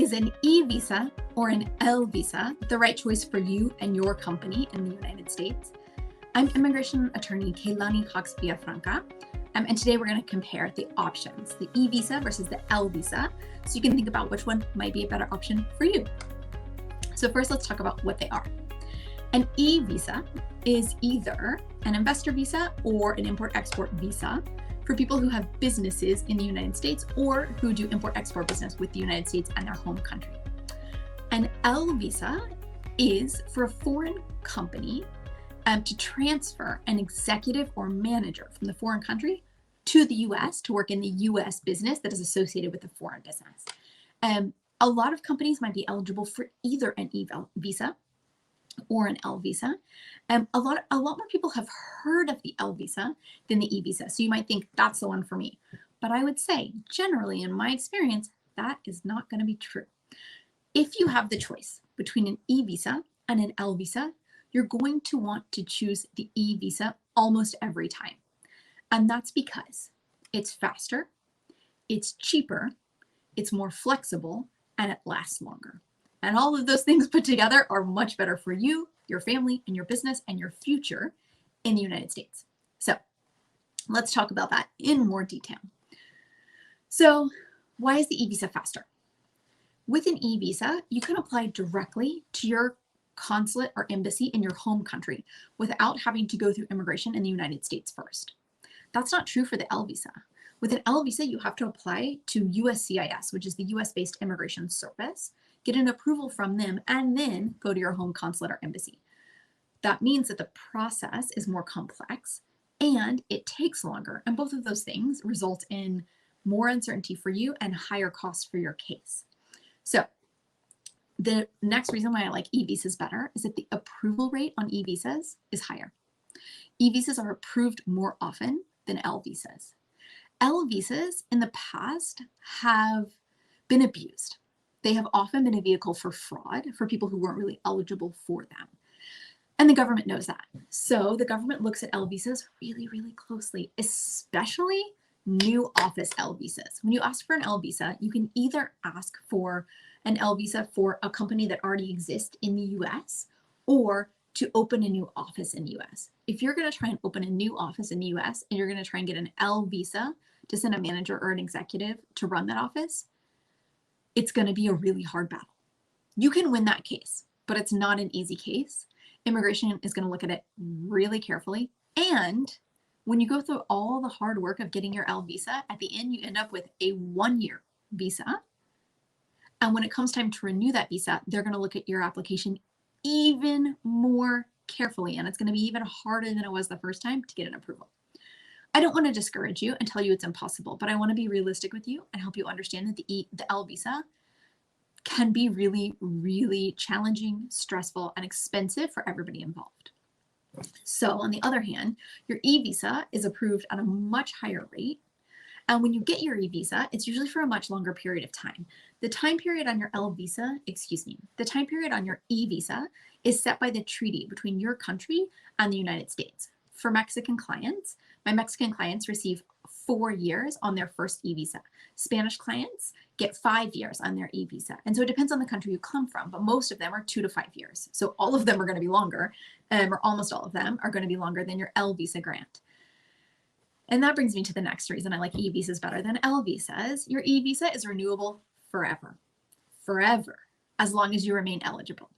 Is an E-visa or an L visa the right choice for you and your company in the United States? I'm immigration attorney Kalani Hawks Villafranca, and today we're going to compare the options, the E-visa versus the L visa, so you can think about which one might be a better option for you. So first, let's talk about what they are. An E-visa is either an investor visa or an import-export visa for people who have businesses in the United States or who do import-export business with the United States and their home country. An L visa is for a foreign company to transfer an executive or manager from the foreign country to the U.S. to work in the U.S. business that is associated with the foreign business. A lot of companies might be eligible for either an E visa or an L visa. A lot more people have heard of the L visa than the E visa. So you might think that's the one for me. But I would say generally in my experience, that is not going to be true. If you have the choice between an E visa and an L visa, you're going to want to choose the E visa almost every time. And that's because it's faster, it's cheaper, it's more flexible, and it lasts longer. And all of those things put together are much better for you, your family, and your business, and your future in the United States. So let's talk about that in more detail. So why is the E-visa faster? With an E-visa, you can apply directly to your consulate or embassy in your home country without having to go through immigration in the United States first. That's not true for the L visa. With an L visa, you have to apply to U.S.CIS, which is the U.S.-based immigration service, get an approval from them, and then go to your home consulate or embassy. That means that the process is more complex and it takes longer. And both of those things result in more uncertainty for you and higher costs for your case. So the next reason why I like E-visas better is that the approval rate on E-visas is higher. E-visas are approved more often than L visas. L visas in the past have been abused. They have often been a vehicle for fraud for people who weren't really eligible for them. And the government knows that. So the government looks at L visas really, really closely, especially new office L visas. When you ask for an L visa, you can either ask for an L visa for a company that already exists in the US or to open a new office in the US. If you're going to try and open a new office in the US and you're going to try and get an L visa to send a manager or an executive to run that office, it's going to be a really hard battle. You can win that case, but it's not an easy case. Immigration is going to look at it really carefully. And when you go through all the hard work of getting your L visa, at the end, you end up with a 1-year visa. And when it comes time to renew that visa, they're going to look at your application even more carefully. And it's going to be even harder than it was the first time to get an approval. I don't want to discourage you and tell you it's impossible, but I want to be realistic with you and help you understand that the L visa can be really, really challenging, stressful, and expensive for everybody involved. So on the other hand, your E visa is approved at a much higher rate. And when you get your E visa, it's usually for a much longer period of time. The time period on your the time period on your E visa is set by the treaty between your country and the United States. For Mexican clients, my Mexican clients receive 4 years on their first E visa. Spanish clients get 5 years on their E visa. And so it depends on the country you come from, but most of them are 2 to 5 years. So all of them are going to be longer, or almost all of them are going to be longer than your L visa grant. And that brings me to the next reason I like E visas better than L visas. Your E visa is renewable forever, as long as you remain eligible.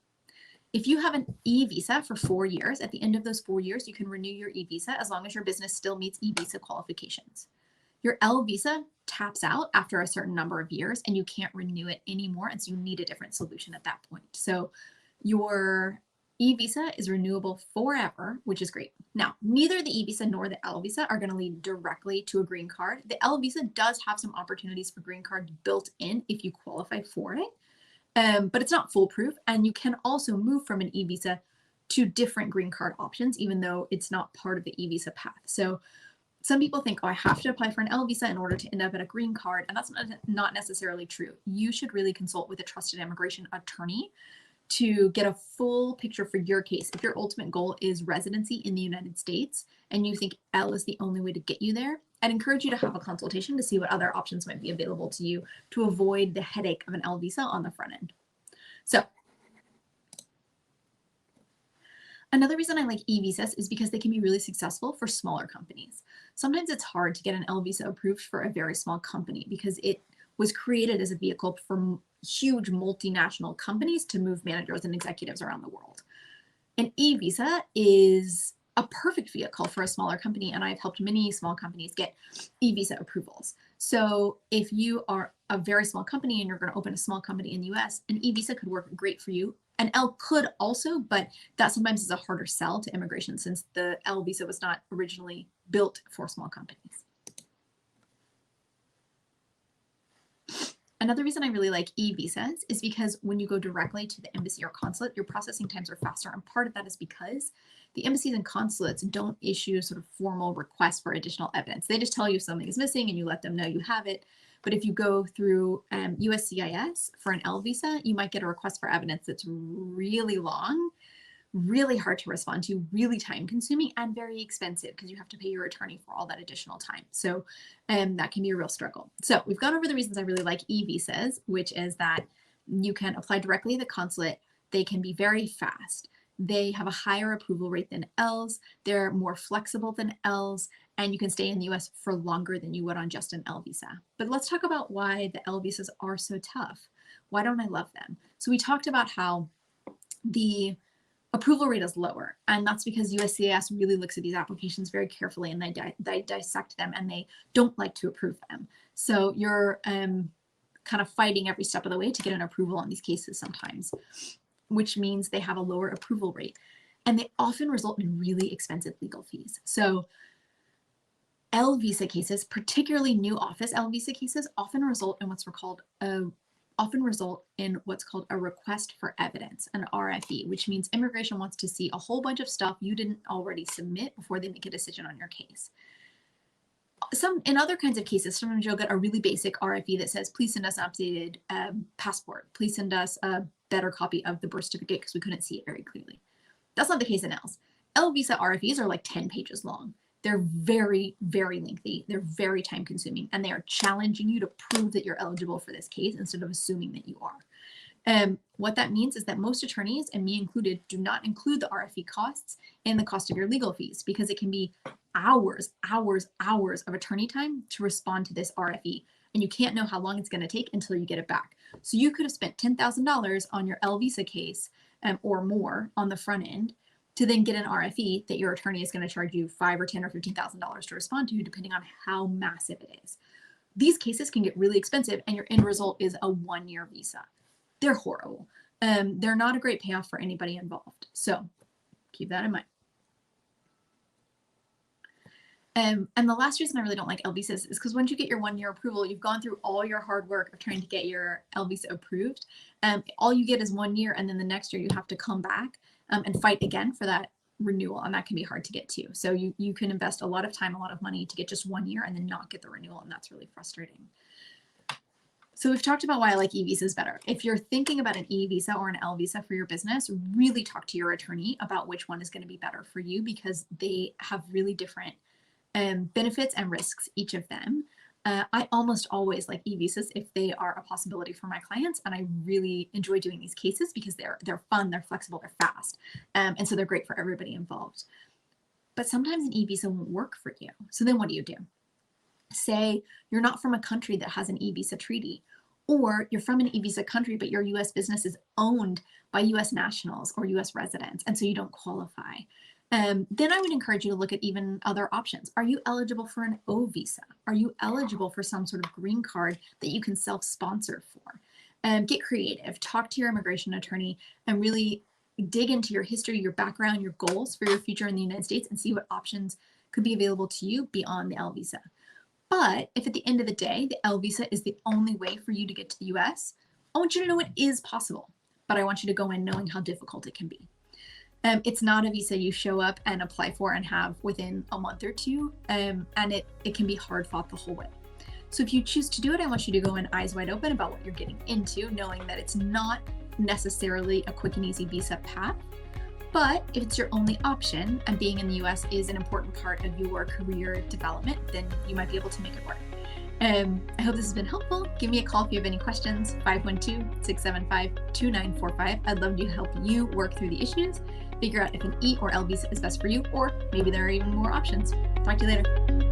If you have an E visa for 4 years, at the end of those 4 years, you can renew your E visa as long as your business still meets E visa qualifications. Your L visa taps out after a certain number of years and you can't renew it anymore. And so you need a different solution at that point. So your E visa is renewable forever, which is great. Now, neither the E visa nor the L visa are going to lead directly to a green card. The L visa does have some opportunities for green card built in if you qualify for it. But it's not foolproof, and you can also move from an E visa to different green card options, even though it's not part of the E visa path. So some people think, oh, I have to apply for an L visa in order to end up at a green card, and that's not necessarily true. You should really consult with a trusted immigration attorney to get a full picture for your case. If your ultimate goal is residency in the United States and you think L is the only way to get you there, I'd encourage you to have a consultation to see what other options might be available to you to avoid the headache of an L visa on the front end. So another reason I like e-visas is because they can be really successful for smaller companies. Sometimes it's hard to get an L visa approved for a very small company because it was created as a vehicle for huge multinational companies to move managers and executives around the world. An e-visa is a perfect vehicle for a smaller company, and I've helped many small companies get e-visa approvals. So if you are a very small company and you're going to open a small company in the US, an e-visa could work great for you. An L could also, but that sometimes is a harder sell to immigration since the L visa was not originally built for small companies. Another reason I really like e-visas is because when you go directly to the embassy or consulate, your processing times are faster. And part of that is because the embassies and consulates don't issue sort of formal requests for additional evidence. They just tell you something is missing and you let them know you have it. But if you go through U.S.CIS for an L visa, you might get a request for evidence that's really long, really hard to respond to, really time consuming, and very expensive because you have to pay your attorney for all that additional time. So that can be a real struggle. So we've gone over the reasons I really like e-visas, which is that you can apply directly to the consulate. They can be very fast. They have a higher approval rate than Ls. They're more flexible than Ls, and you can stay in the US for longer than you would on just an L visa. But let's talk about why the L visas are so tough. Why don't I love them? So we talked about how the approval rate is lower, and that's because U.S.A really looks at these applications very carefully, and they dissect them, and they don't like to approve them. So you're kind of fighting every step of the way to get an approval on these cases sometimes, which means they have a lower approval rate, and they often result in really expensive legal fees. So L visa cases, particularly new office L visa cases, often result in what's called a request for evidence, an RFE, which means immigration wants to see a whole bunch of stuff you didn't already submit before they make a decision on your case. In other kinds of cases, sometimes you'll get a really basic RFE that says, please send us an updated passport. Please send us a better copy of the birth certificate because we couldn't see it very clearly. That's not the case in Ls. L visa RFEs are like 10 pages long. They're very, very lengthy. They're very time consuming, and they are challenging you to prove that you're eligible for this case instead of assuming that you are. What that means is that most attorneys, and me included, do not include the RFE costs in the cost of your legal fees because it can be hours of attorney time to respond to this RFE, and you can't know how long it's going to take until you get it back. So you could have spent $10,000 on your L visa case or more on the front end to then get an RFE that your attorney is going to charge you $5,000 or $10,000 or $15,000 to respond to, depending on how massive it is. These cases can get really expensive, and your end result is a one-year visa. They're horrible. They're not a great payoff for anybody involved. So keep that in mind. And the last reason I really don't like L visas is because once you get your one-year approval, you've gone through all your hard work of trying to get your L visa approved. All you get is 1 year, and then the next year you have to come back and fight again for that renewal, and that can be hard to get to. So you can invest a lot of time, a lot of money to get just 1 year and then not get the renewal, and that's really frustrating. So we've talked about why I like e-visas better. If you're thinking about an e-visa or an L visa for your business, really talk to your attorney about which one is going to be better for you because they have really different benefits and risks, each of them. I almost always like e-visas if they are a possibility for my clients, and I really enjoy doing these cases because they're fun, they're flexible, they're fast, and so they're great for everybody involved. But sometimes an e-visa won't work for you. So then what do? Say you're not from a country that has an e-visa treaty, or you're from an e-visa country, but your U.S. business is owned by U.S. nationals or U.S. residents, and so you don't qualify. Then I would encourage you to look at even other options. Are you eligible for an O visa? Are you eligible for some sort of green card that you can self-sponsor for? Get creative, talk to your immigration attorney, and really dig into your history, your background, your goals for your future in the United States, and see what options could be available to you beyond the L visa. But if at the end of the day, the L visa is the only way for you to get to the US, I want you to know it is possible, but I want you to go in knowing how difficult it can be. It's not a visa you show up and apply for and have within a month or two, and it can be hard fought the whole way. So if you choose to do it, I want you to go in eyes wide open about what you're getting into, knowing that it's not necessarily a quick and easy visa path, But if it's your only option and being in the US is an important part of your career development, then you might be able to make it work. I hope this has been helpful. Give me a call if you have any questions, 512-675-2945. I'd love to help you work through the issues, figure out if an E or L visa is best for you, or maybe there are even more options. Talk to you later.